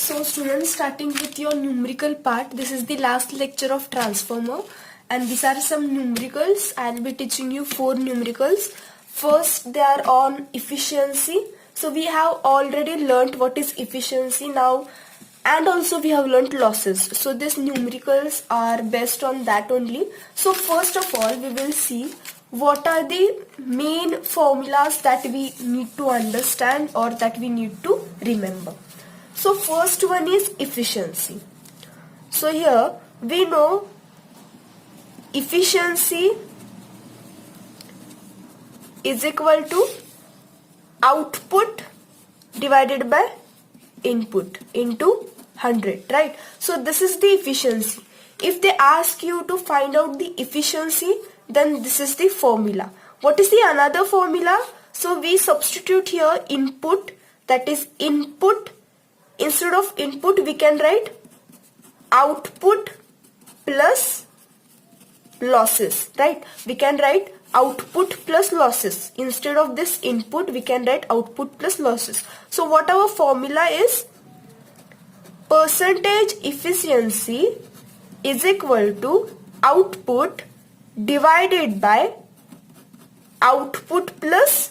So students, starting with your numerical part, this is the last lecture of transformer and these are some numericals. I'll be teaching you 4 numericals. First, they are on efficiency. So we have already learnt what is efficiency now, and also we have learnt losses. So these numericals are based on that only. So first of all, we will see what are the main formulas that we need to understand or that we need to remember. So first one is efficiency. So here we know efficiency is equal to output divided by input into 100, right? So this is the efficiency. If they ask you to find out the efficiency, then this is the formula. What is the another formula? So we substitute here input, that is input. Instead of input we can write output plus losses, right? We can write output plus losses. Instead of this input we can write output plus losses. So what our formula is? Percentage efficiency is equal to output divided by output plus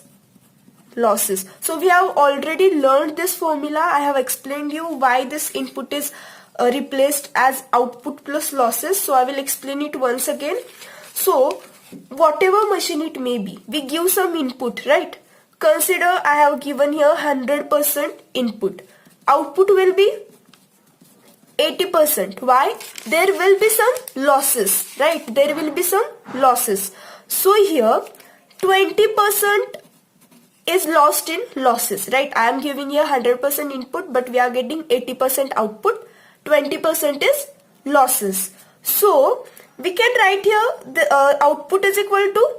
losses. So we have already learned this formula. I have explained you why this input is replaced as output plus losses. So I will explain it once again. So whatever machine it may be, we give some input, right? Consider I have given here 100% input. Output will be 80%. Why? There will be some losses, right? There will be some losses. So here 20% is lost in losses, right? I am giving here 100% input, but we are getting 80% output. 20% is losses. So we can write here the output is equal to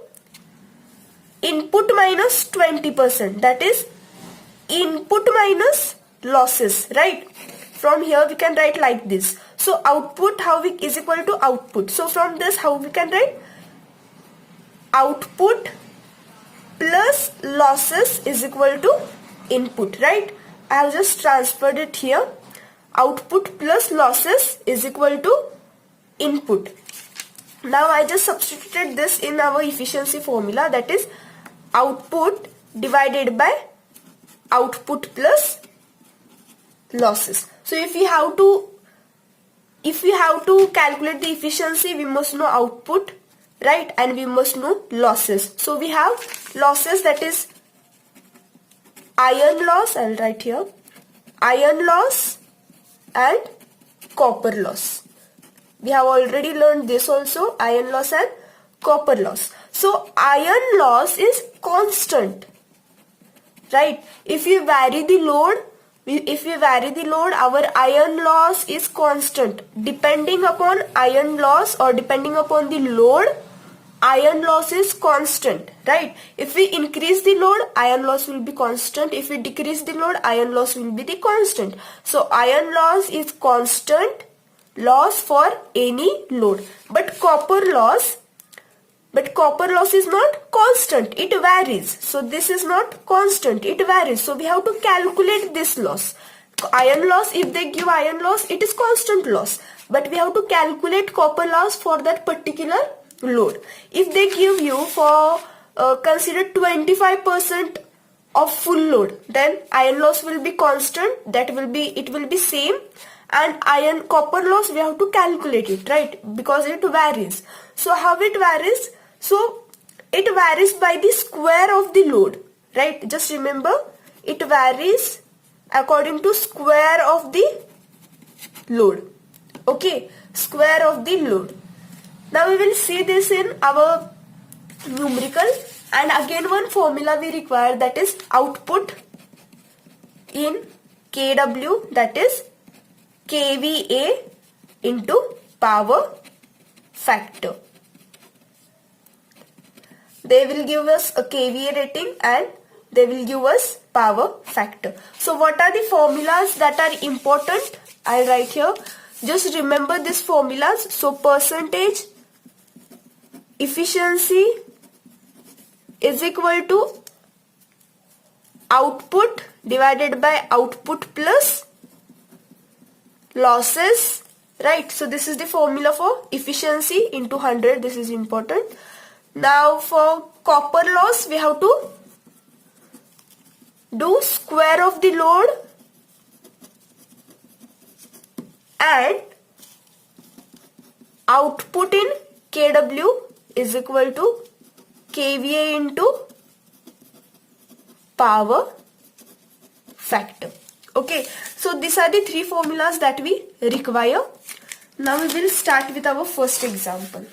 input minus 20%. That is input minus losses, right? From here we can write like this. So output is equal to output. So from this how we can write? Output plus losses is equal to input, right? I have just transferred it here. Output plus losses is equal to input. Now I just substituted this in our efficiency formula, that is output divided by output plus losses. So if we have to calculate the efficiency, we must know output, right? And we must know losses. So we have losses, that is iron loss, I'll write here, iron loss and copper loss. We have already learned this also, iron loss and copper loss. So iron loss is constant, right? If we vary the load, our iron loss is constant. Depending upon iron loss or depending upon the load, iron loss is constant, right? If we increase the load, iron loss will be constant. If we decrease the load, iron loss will be the constant. So iron loss is constant loss for any load. But copper loss is not constant, it varies. So this is not constant, it varies. So we have to calculate this loss. Iron loss, if they give iron loss, it is constant loss. But we have to calculate copper loss for that particular load. If they give you for consider 25% of full load, then iron loss will be constant, it will be same, and copper loss we have to calculate it, right? Because it varies. So how it varies? So it varies by the square of the load, right? Just remember, it varies according to square of the load. Okay, square of the load. Now we will see this in our numerical, and again one formula we require, that is output in kW, that is kVA into power factor. They will give us a kVA rating and they will give us power factor. So what are the formulas that are important? I'll write here. Just remember these formulas. So percentage efficiency is equal to output divided by output plus losses, right? So this is the formula for efficiency into 100. This is important. Now for copper loss, we have to do square of the load and output in kW is equal to kVA into power factor. Okay, so these are the three formulas that we require. Now we will start with our first example.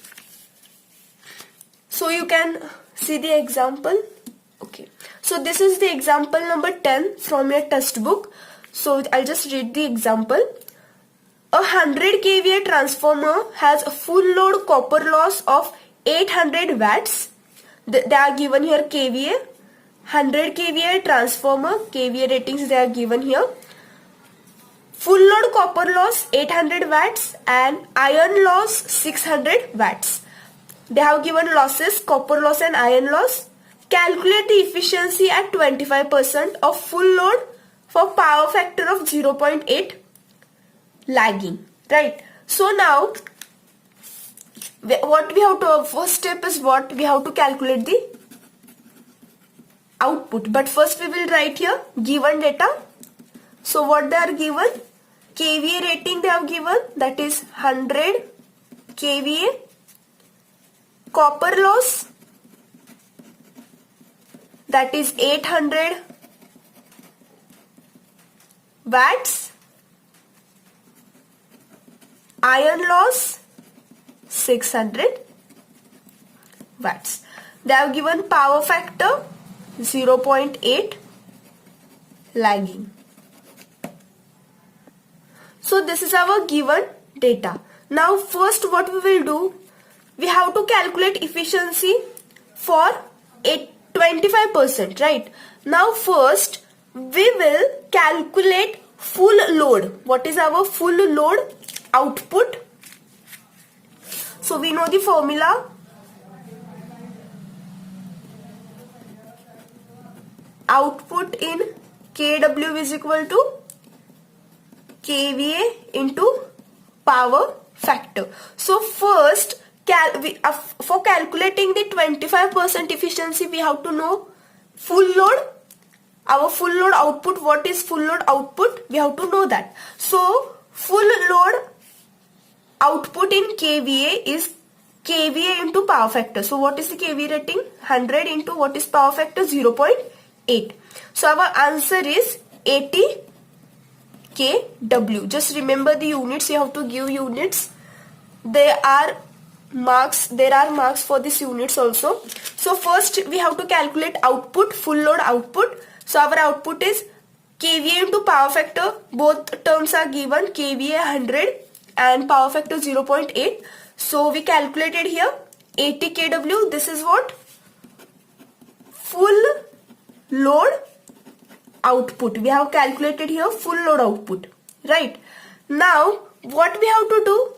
So you can see the example. Okay, so this is the example number 10 from your textbook. So I'll just read the example. A 100 kVA transformer has a full load copper loss of 800 watts. They are given here kVA. 100 kVA transformer, kVA ratings they are given here. Full load copper loss 800 watts and iron loss 600 watts. They have given losses, copper loss and iron loss. Calculate the efficiency at 25% of full load for power factor of 0.8 lagging, right? So now what we have to, first step is what we have to calculate the output, but first we will write here given data. So what they are given, kVA rating they have given, that is 100 kVA, copper loss that is 800 watts, iron loss 600 watts. They have given power factor 0.8 lagging. So this is our given data. Now first what we will do, we have to calculate efficiency for 25%, right? Now first we will calculate full load. What is our full load output? So we know the formula. Output in kW is equal to kVA into power factor. So first for calculating the 25% efficiency, we have to know full load. Our full load output, what is full load output? We have to know that. So full load output in kVA is kVA into power factor. So what is the kVA rating? 100 into what is power factor? 0.8. So our answer is 80 kW. Just remember the units. You have to give units. There are marks for these units also. So first we have to calculate output, full load output. So our output is kVA into power factor. Both terms are given, kVA 100 and power factor 0.8. So we calculated here 80 kW. This is what? Full load output. We have calculated here full load output, right? Now what we have to do,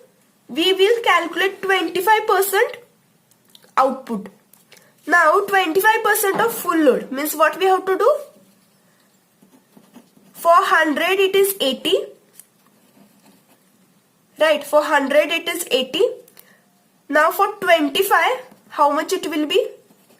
we will calculate 25% output. Now 25% of full load means what we have to do? For 100 it is 80, right? For 100 it is 80. Now for 25, how much it will be?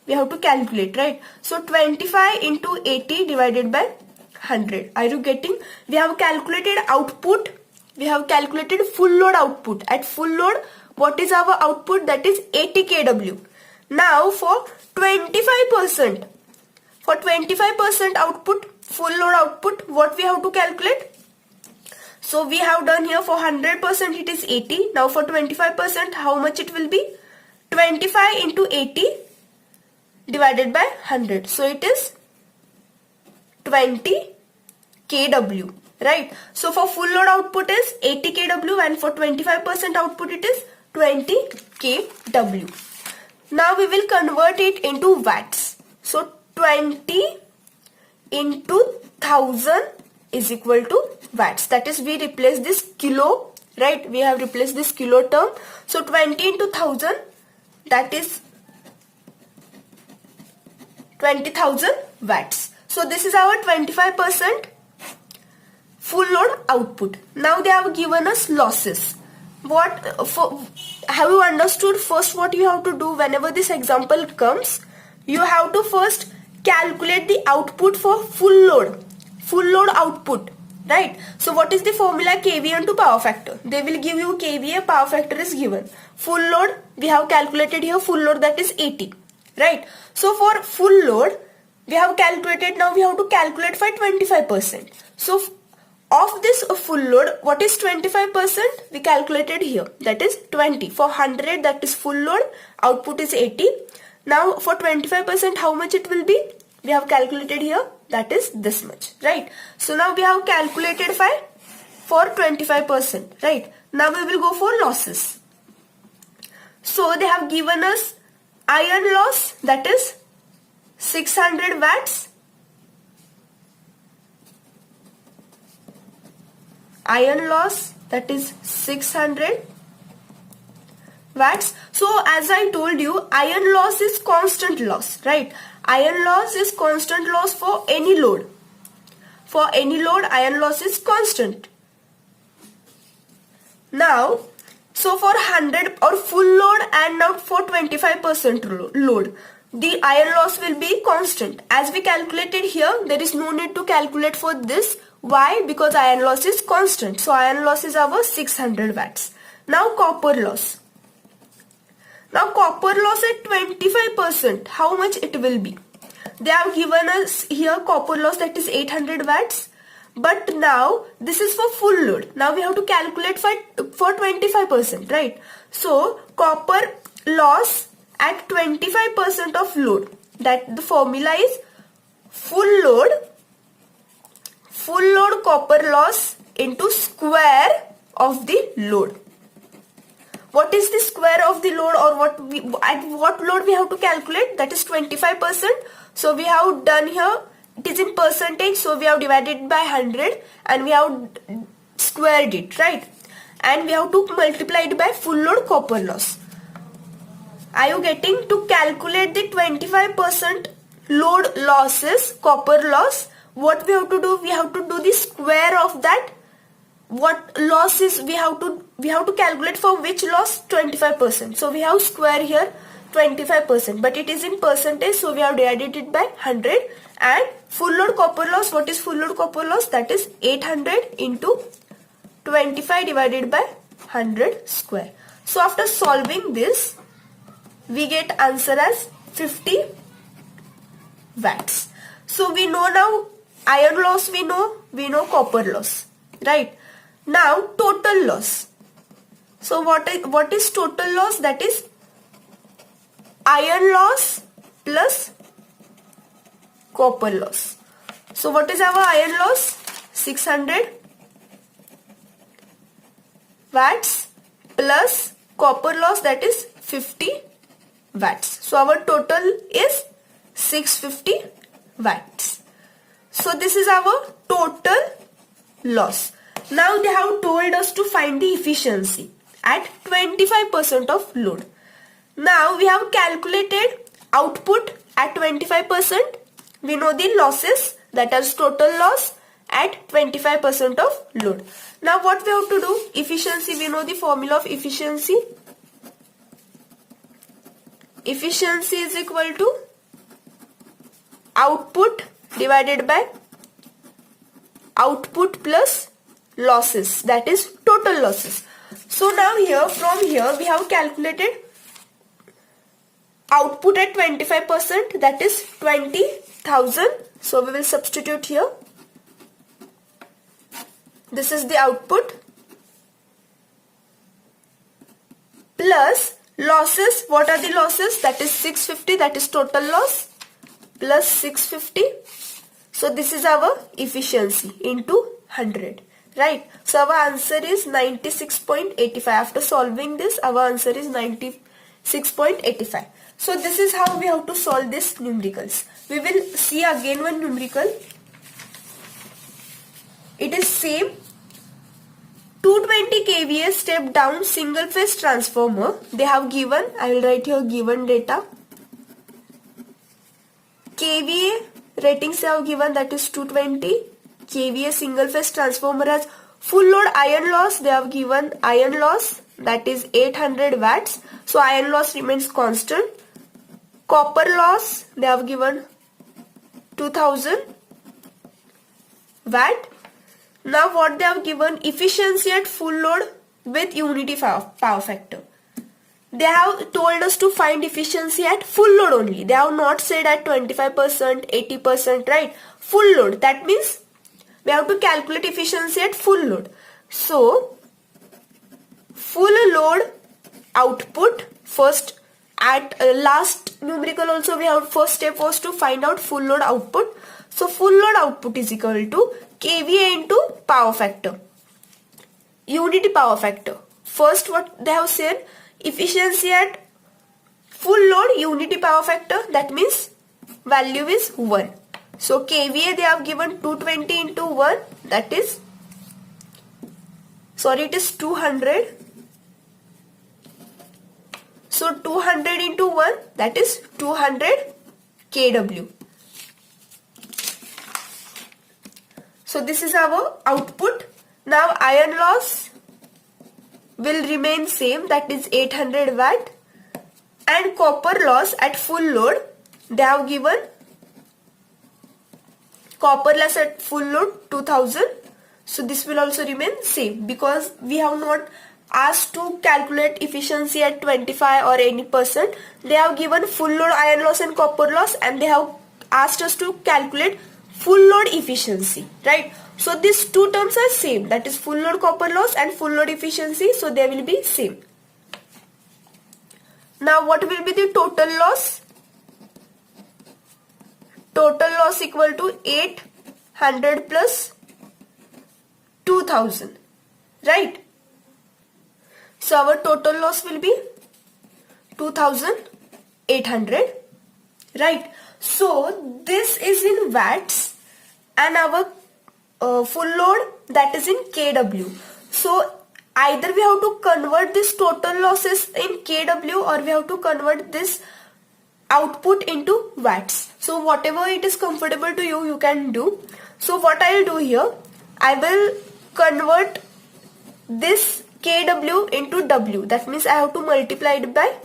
We have to calculate, right? So 25 into 80 divided by 100. Are you getting? We have calculated output. We have calculated full load output. At full load, what is our output? That is 80 kW. Now for 25%. For 25% output, full load output, what we have to calculate? So we have done here for 100% it is 80. Now for 25%, how much it will be? 25 into 80 divided by 100. So it is 20 kW, right? So for full load output is 80 kW and for 25% output it is 20 kW. Now we will convert it into watts. So 20 into 1000 is equal to watts. That is, we replace this kilo, right? We have replaced this kilo term. So 20 into 1000, that is 20,000 watts. So this is our 25% full load output. Now they have given us losses. Have you understood first what you have to do whenever this example comes? You have to first calculate the output for full load output, right? So what is the formula? KVA into power factor. They will give you KVA, power factor is given. Full load, we have calculated here full load, that is 80, right? So for full load, we have calculated, now we have to calculate for 25%. So of this full load, what is 25%? We calculated here, that is 20. For 100, that is full load, output is 80. Now for 25%, how much it will be? We have calculated here, that is this much, right? So now we have calculated for 25%, right? Now we will go for losses. So they have given us iron loss, that is 600 watts. Iron loss, that is 600 watts. So as I told you, iron loss is constant loss, right? Iron loss is constant loss for any load. For any load, iron loss is constant. Now, so for 100 or full load and now for 25% load, the iron loss will be constant. As we calculated here, there is no need to calculate for this. Why? Because iron loss is constant. So iron loss is our 600 watts. Now copper loss. Now copper loss at 25%, how much it will be? They have given us here copper loss, that is 800 watts. But now this is for full load. Now we have to calculate for 25%, right? So copper loss at 25% of load, that the formula is full load copper loss into square of the load. What is the square of the load, or at what load we have to calculate? That is 25%. So we have done here, it is in percentage, so we have divided by 100 and we have squared it, right? And we have to multiply it by full load copper loss. Are you getting? To calculate the 25% load losses, copper loss, what we have to do? We have to do the square of that. What loss is, we have to calculate for which loss? 25%. So we have square here 25%, but it is in percentage, so we have divided it by 100. And full load copper loss, what is full load copper loss? That is 800 into 25 divided by 100 square. So after solving this, we get answer as 50 watts. So we know now iron loss, we know copper loss, right? Now total loss. So what is total loss? That is iron loss plus copper loss. So what is our iron loss? 600 watts plus copper loss, that is 50 watts. So our total is 650 watts. So this is our total loss. Now they have told us to find the efficiency at 25% of load. Now we have calculated output at 25%. We know the losses, that is total loss at 25% of load. Now what we have to do? Efficiency, we know the formula of efficiency. Efficiency is equal to output divided by output plus losses, that is total losses. So now from here we have calculated output at 25%, that is 20,000. So we will substitute here. This is the output plus losses. What are the losses? That is 650, that is total loss, plus 650. So this is our efficiency into 100, right? So our answer is 96.85. After solving this, our answer is 96.85. So this is how we have to solve this numericals. We will see again one numerical. It is same. 220 kVA step down single phase transformer. They have given, I will write here given data. kVA ratings they have given, that is 220. kVA single phase transformer has Full load iron loss, they have given iron loss that is 800 watts. So iron loss remains constant. Copper loss, they have given 2000 watt. Now what they have given, efficiency at full load with unity power factor. They have told us to find efficiency at full load only. They have not said at 25%, 80%, right? Full load. That means we have to calculate efficiency at full load. So, full load output first at last numerical also we have first step was to find out full load output. So, full load output is equal to kVA into power factor. Unity power factor. First what they have said, efficiency at full load unity power factor, that means value is 1. So kVA they have given 220 into 1, that is, sorry, it is 200. So 200 into 1, that is 200 kW. So this is our output. Now iron loss will remain same, that is 800 watt, and copper loss at full load they have given copper loss at full load 2000. So this will also remain same because we have not asked to calculate efficiency at 25 or any percent. They have given full load iron loss and copper loss, and they have asked us to calculate full load efficiency, right? So these two terms are same, that is full load copper loss and full load efficiency, so they will be same. Now what will be the total loss? Total loss equal to 800 plus 2000, right? So our total loss will be 2800, right? So this is in watts and our full load that is in kW. So either we have to convert this total losses in kW or we have to convert this output into watts. So whatever it is comfortable to you, you can do. So what I will do here, I will convert this kW into W. That means I have to multiply it by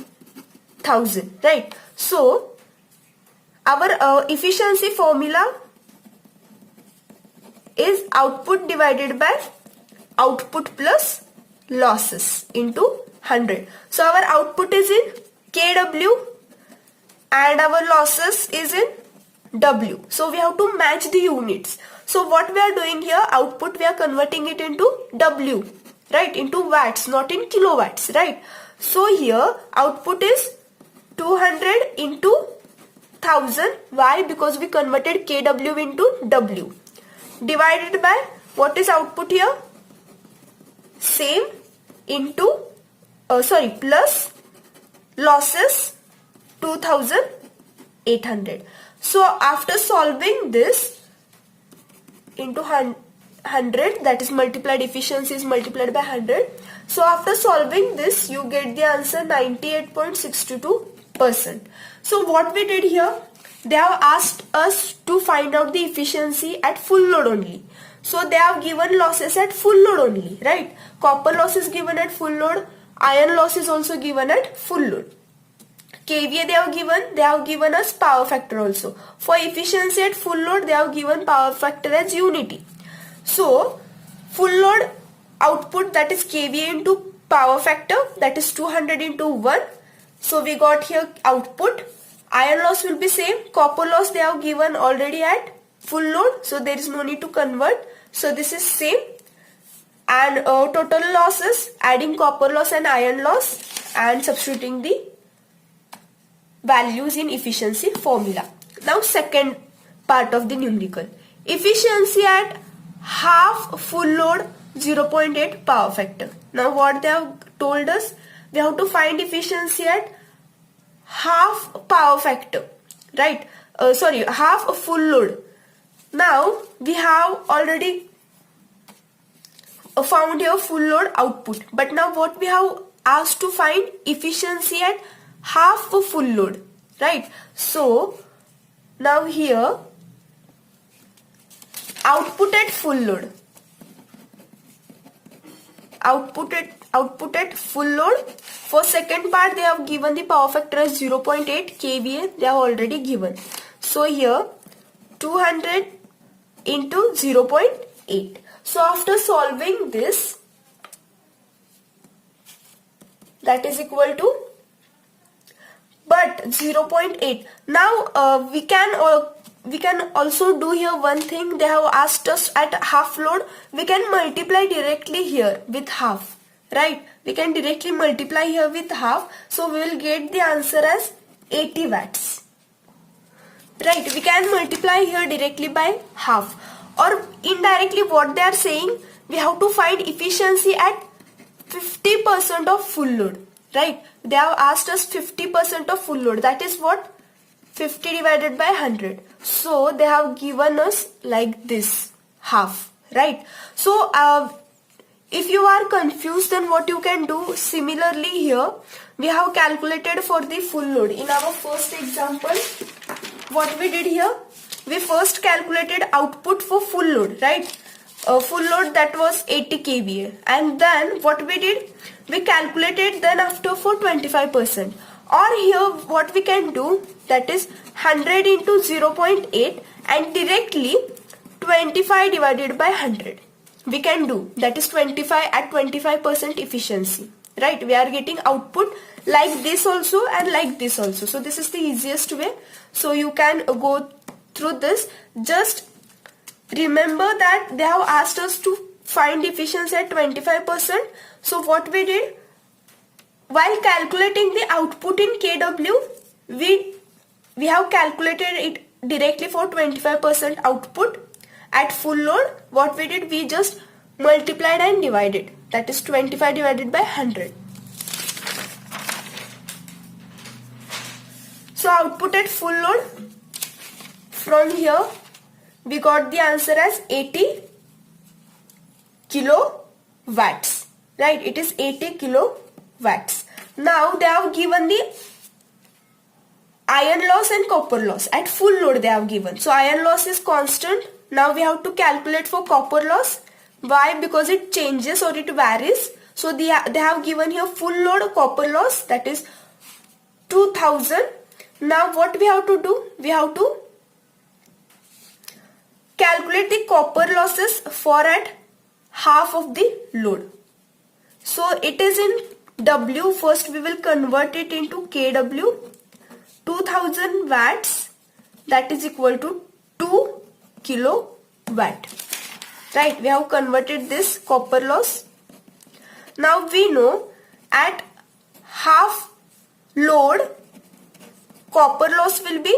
1000, right? So our efficiency formula is output divided by output plus losses into 100. So our output is in kW and our losses is in W. So we have to match the units. So what we are doing here, output we are converting it into W, right? Into watts, not in kilowatts, right? So here output is 200 into 1000. Why? Because we converted kW into W. Divided by, what is output here? Same into, plus losses 2800. So after solving this into 100, that is multiplied, efficiency is multiplied by 100. So after solving this, you get the answer 98.62%. So what we did here, they have asked us to find out the efficiency at full load only. So they have given losses at full load only, right? Copper loss is given at full load. Iron loss is also given at full load. kVA they have given us power factor also. For efficiency at full load, they have given power factor as unity. So full load output, that is kVA into power factor, that is 200 into 1. So we got here output. Iron loss will be same. Copper loss they have given already at full load, so there is no need to convert. So this is same. And total losses, adding copper loss and iron loss and substituting the values in efficiency formula. Now second part of the numerical. Efficiency at half full load 0.8 power factor. Now what they have told us, we have to find efficiency at half power factor, right? Half a full load. Now we have already found here full load output, but now what we have asked to find efficiency at half a full load, right? So now here output at full load, output at full load. For second part, they have given the power factor as 0.8 kVA. They have already given. So here 200 into 0.8. So after solving this, that is equal to, but 0.8. Now we can also do here one thing. They have asked us at half load, we can multiply directly here with half, right? We can directly multiply here with half, so we will get the answer as 80 watts, right? We can multiply here directly by half, or indirectly what they are saying, we have to find efficiency at 50% of full load, right? They have asked us 50% of full load, that is what? 50 divided by 100. So they have given us like this, half, right? So if you are confused, then what you can do, similarly here we have calculated for the full load. In our first example, what we did here, we first calculated output for full load, right? Full load, that was 80 kVA, and then what we did, we calculated then after for 25%. Or here what we can do, that is 100 into 0.8 and directly 25 divided by 100 we can do, that is 25 at 25% efficiency, right? We are getting output like this also and like this also. So this is the easiest way. So you can go through this. Just remember that they have asked us to find efficiency at 25%. So what we did, while calculating the output in kW, we have calculated it directly for 25% output at full load. What we did, we just multiplied and divided, that is 25 divided by 100. So output at full load, from here we got the answer as 80 kilowatts, right? It is 80 kilowatts. Now they have given the iron loss and copper loss at full load they have given. So iron loss is constant. Now we have to calculate for copper loss. Why? Because it changes or it varies. So they have given here full load copper loss, that is 2000. Now what we have to do? We have to calculate the copper losses for at half of the load. So it is in W. First we will convert it into kW. 2000 watts, that is equal to 2 kilowatt, right? We have converted this copper loss. Now we know at half load copper loss will be,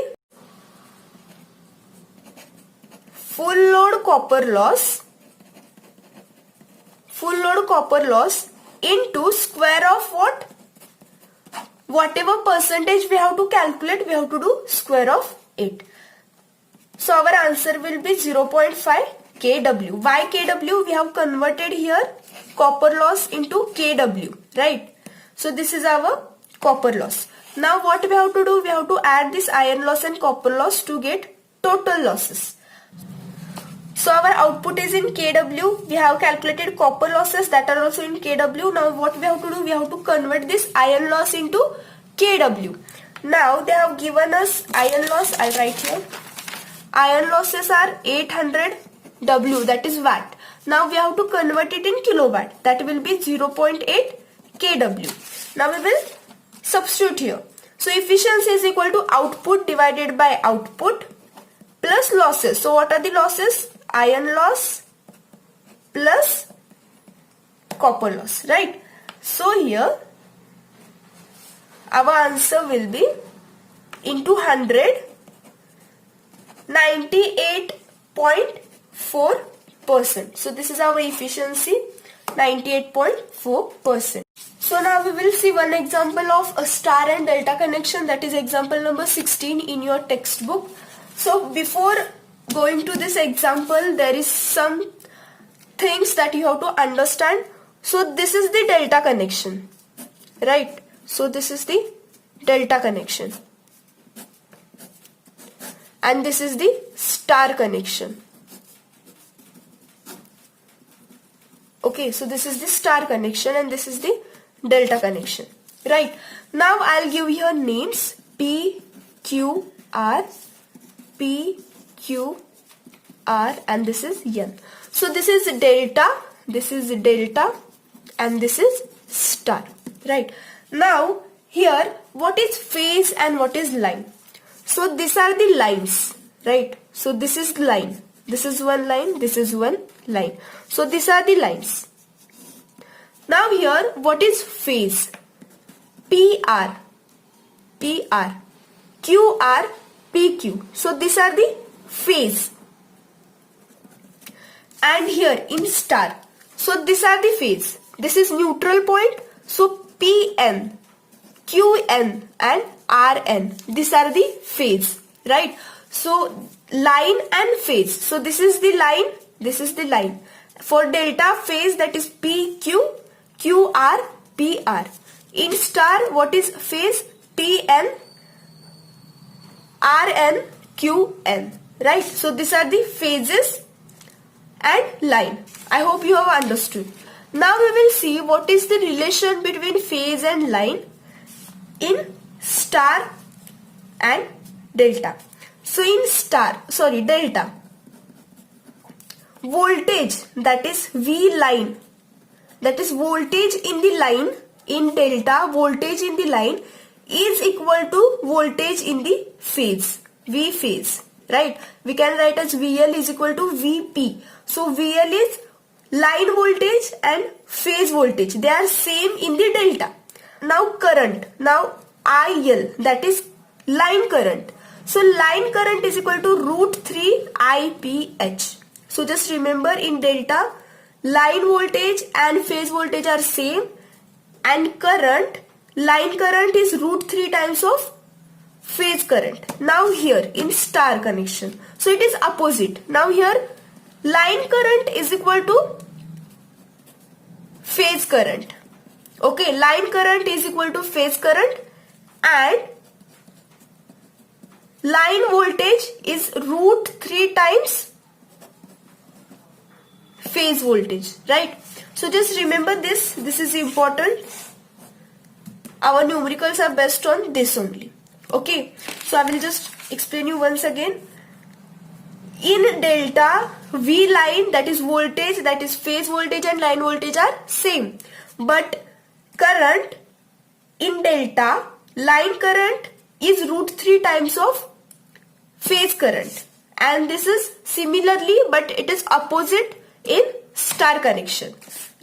full load copper loss into square of what? Whatever percentage we have to calculate, we have to do square of it. So our answer will be 0.5 kW. Why kW? We have converted here copper loss into kW, right? So this is our copper loss. Now what we have to do? We have to add this iron loss and copper loss to get total losses. So our output is in kW. We have calculated copper losses that are also in kW. Now what we have to do? We have to convert this iron loss into kW. Now they have given us iron loss. I'll write here. Iron losses are 800 W, that is watt. Now we have to convert it in kilowatt. That will be 0.8 kW. Now we will substitute here. So efficiency is equal to output divided by output plus losses. So what are the losses? Iron loss plus copper loss, right? So here our answer will be into 100, 98.4%. So this is our efficiency, 98.4%. So now we will see one example of a star and delta connection, that is example number 16 in your textbook. So before going to this example, there is some things that you have to understand. So this is the delta connection, right? So this is the delta connection and this is the star connection. Okay, so this is the star connection and this is the delta connection, right? Now I'll give you names P, Q, R, P, Q, R, and this is N. So this is delta, and this is star, right? Now here, what is phase and what is line? So these are the lines, right? So this is line, this is one line, this is one line. So these are the lines. Now here, what is phase? PR, PR, QR, PQ. So these are the phase. And here in star, so these are the phase. This is neutral point. So PN, QN and RN. These are the phase, right? So line and phase. So this is the line, this is the line. For delta phase, that is PQ, QR, PR. In star, what is phase? PN, RN, QN, right? So these are the phases and line. I hope you have understood. Now we will see what is the relation between phase and line in star and delta. So in delta, voltage, that is V line, that is voltage in the line, in delta, voltage in the line is equal to voltage in the phase, V phase, right? We can write as VL is equal to VP. So VL is line voltage and phase voltage. They are same in the delta. Now current, now IL, that is line current. So line current is equal to root 3 IPH. So just remember, in delta, line voltage and phase voltage are same, and current, line current is root 3 times of phase current. Now here in star connection, so it is opposite. Now here line current is equal to phase current. Okay, line current is equal to phase current and line voltage is root 3 times phase voltage, right? So just remember this is important. Our numericals are based on this only. Okay, so I will just explain you once again. In delta, V line, that is voltage, that is phase voltage and line voltage are same. But current in delta, line current is root 3 times of phase current. And this is similarly, but it is opposite in star connection,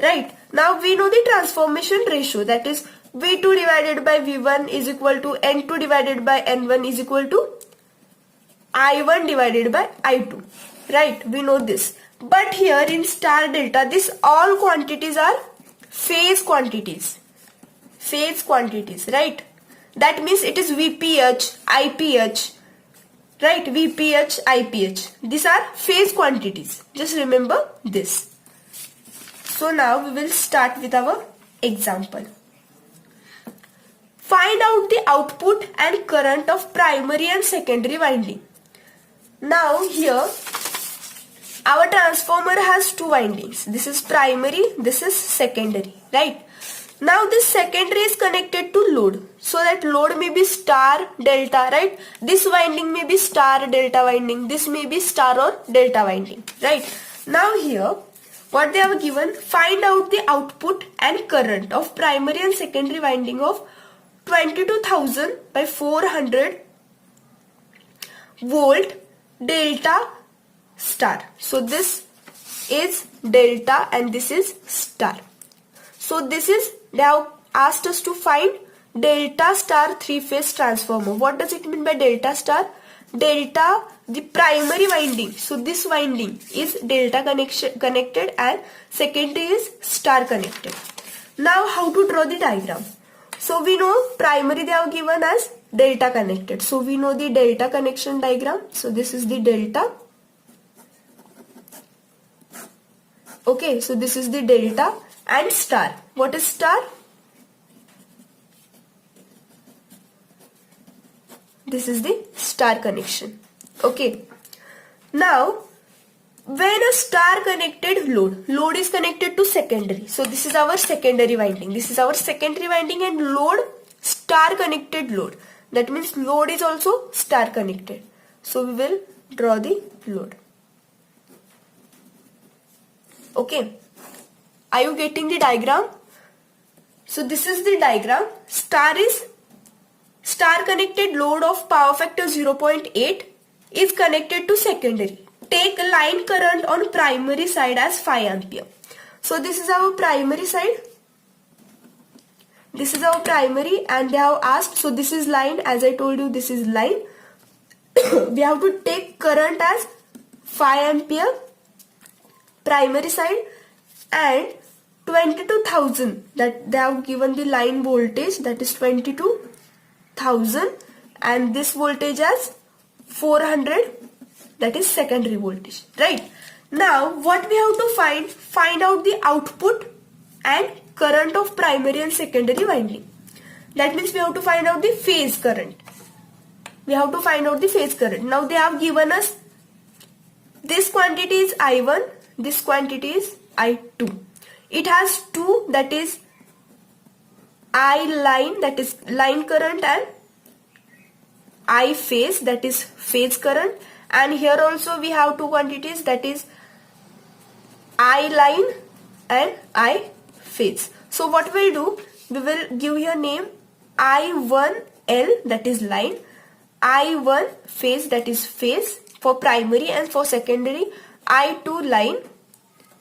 right? Now we know the transformation ratio, that is V2 divided by V1 is equal to N2 divided by N1 is equal to I1 divided by I2, right? We know this. But here in star delta, this all quantities are phase quantities, right? That means it is VPH, IPH, right? VPH, IPH. These are phase quantities. Just remember this. So now we will start with our example. Find out the output and current of primary and secondary winding. Now here our transformer has two windings. This is primary, this is secondary, right? Now this secondary is connected to load. So that load may be star, delta, right? This winding may be star, delta winding. This may be star or delta winding, right? Now here, what they have given, find out the output and current of primary and secondary winding of 22,000 by 400 volt delta star. So this is delta and this is star. So this is, they have asked us to find delta star three-phase transformer. What does it mean by delta star? Delta, the primary winding. So this winding is delta connected and secondary is star connected. Now how to draw the diagram? So we know primary they have given as delta connected. So we know the delta connection diagram. So this is the delta. Okay, so this is the delta and star. What is star? This is the star connection. Okay. Now when a star connected load is connected to secondary. So this is our secondary winding. This is our secondary winding and load, star connected load. That means load is also star connected. So we will draw the load. Okay. Are you getting the diagram? So this is the diagram. Star connected load of power factor 0.8 is connected to secondary. Take line current on primary side as 5 ampere. So this is our primary side. This is our primary and they have asked, so this is line, as I told you, this is line. We have to take current as 5 ampere primary side and 22,000, that they have given the line voltage, that is 22,000, and this voltage as 400, that is secondary voltage, right? Now what we have to find out the output and current of primary and secondary winding. That means we have to find out the phase current. We have to find out the phase current. Now they have given us this quantity is I1, this quantity is I2. It has two, that is I line, that is line current, and I phase, that is phase current. And here also we have two quantities, that is I line and I phase. So what we'll do, we will give here name I1L, that is line, I1 phase, that is phase for primary, and for secondary I2 line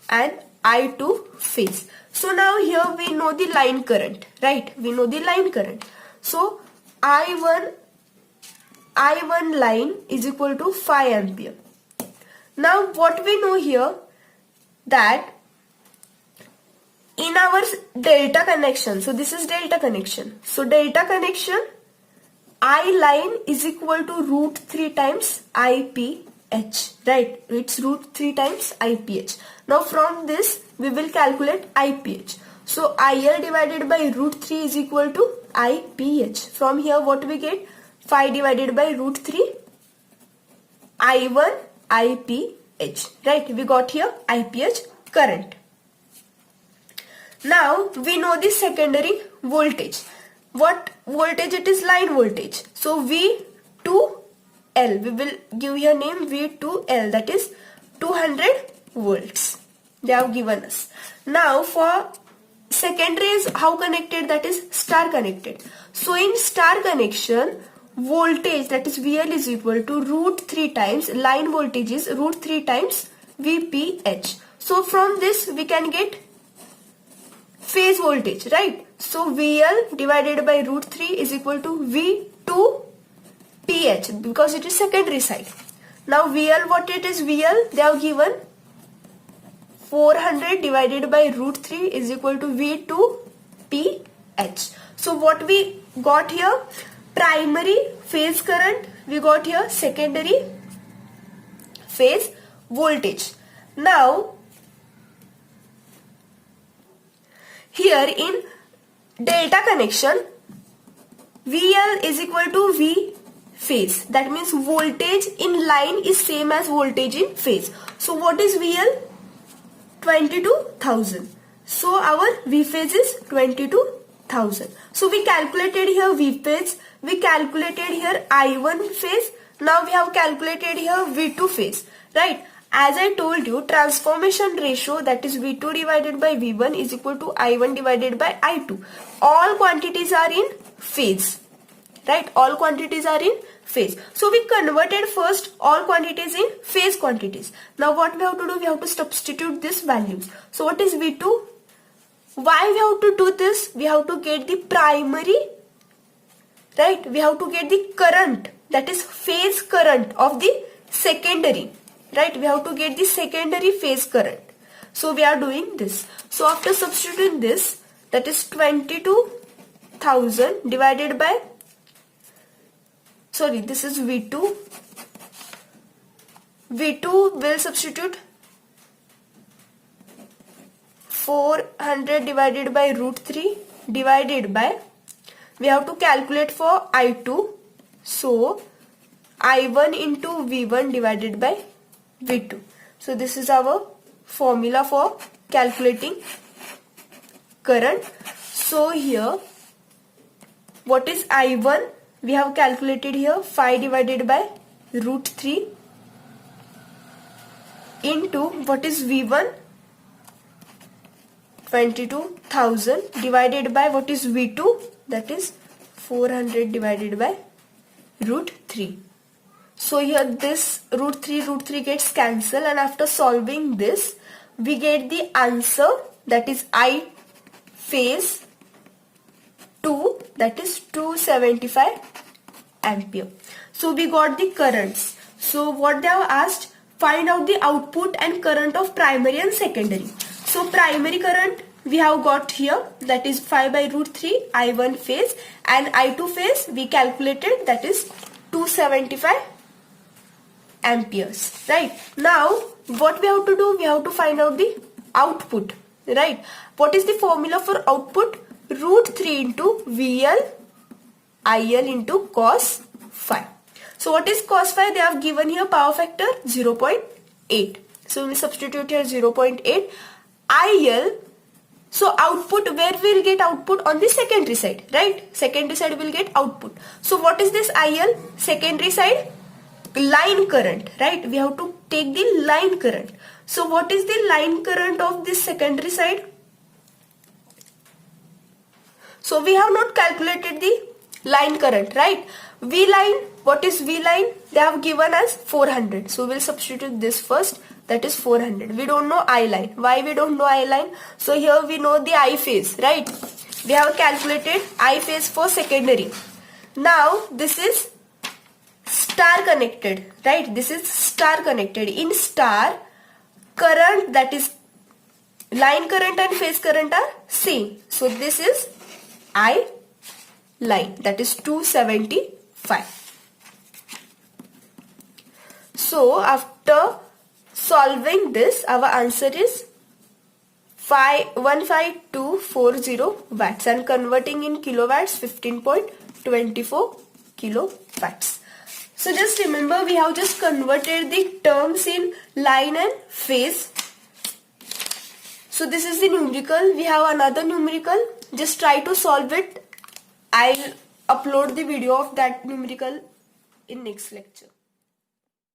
and I2 phase. So now here we know the line current, right? We know the line current. So I1 line is equal to 5 ampere. Now what we know here, that in our delta connection, so this is delta connection. So delta connection, I line is equal to root 3 times IPH, right? It's root 3 times IPH. Now from this we will calculate IPH. So IL divided by root 3 is equal to IPH. From here what we get? 5 divided by root 3 I1 IPH, right? We got here IPH current. Now we know the secondary voltage. What voltage it is? Line voltage. So V2L, we will give here name V2L, that is 200 volts. They have given us. Now for secondary is how connected? That is star connected. So in star connection, voltage, that is VL, is equal to root 3 times, line voltage is root 3 times VPH. So from this we can get phase voltage, right? So VL divided by root 3 is equal to V2PH, because it is secondary side. Now VL, what it is? VL, they have given 400 divided by root 3 is equal to V2PH. So what we got here? Primary phase current, we got here secondary phase voltage. Now here in delta connection, VL is equal to V phase. That means voltage in line is same as voltage in phase. So what is VL? 22,000. So our V phase is 22,000. So we calculated here V phase, we calculated here I1 phase, now we have calculated here V2 phase, right? As I told you, transformation ratio, that is V2 divided by V1 is equal to I1 divided by I2. All quantities are in phase, right? All quantities are in phase. So we converted first all quantities in phase quantities. Now what we have to do? We have to substitute these values. So what is V2? Why we have to do this? We have to get the primary, right? We have to get the current, that is phase current of the secondary, right? We have to get the secondary phase current. So we are doing this. So after substituting this, that is 22,000 divided by, sorry, this is V2. V2 will substitute 400 divided by root 3 divided by, we have to calculate for I2. So I1 into V1 divided by V2. So this is our formula for calculating current. So here, what is I1? We have calculated here 5 divided by root 3 into what is V1? 22,000 divided by what is V2? That is 400 divided by root 3. So here this root 3 gets cancelled, and after solving this we get the answer, that is I phase 2, that is 275 ampere. So we got the currents. So what they have asked, find out the output and current of primary and secondary. So primary current we have got here, that is 5 by root 3 I1 phase, and I2 phase we calculated, that is 275 amperes. Right, now what we have to do, we have to find out the output. Right, what is the formula for output? Root 3 into VL IL into cos phi. So what is cos phi? They have given here power factor 0.8. So we will substitute here 0.8. IL, so output, where we will get output? On the secondary side, right? Secondary side will get output. So what is this IL? Secondary side, line current, right? We have to take the line current. So what is the line current of this secondary side? So we have not calculated the line current, right? V line, what is V line? They have given us 400. So we will substitute this first, that is 400. We don't know I line. Why we don't know I line? So here we know the I phase, right? We have calculated I phase for secondary. Now this is star connected, right? This is star connected. In star, current, that is line current and phase current are same. So this is I line, that is 275. So after solving this, our answer is 15240 watts, and converting in kilowatts 15.24 kilowatts. So just remember, we have just converted the terms in line and phase. So this is the numerical. We have another numerical. Just try to solve it. I'll upload the video of that numerical in next lecture.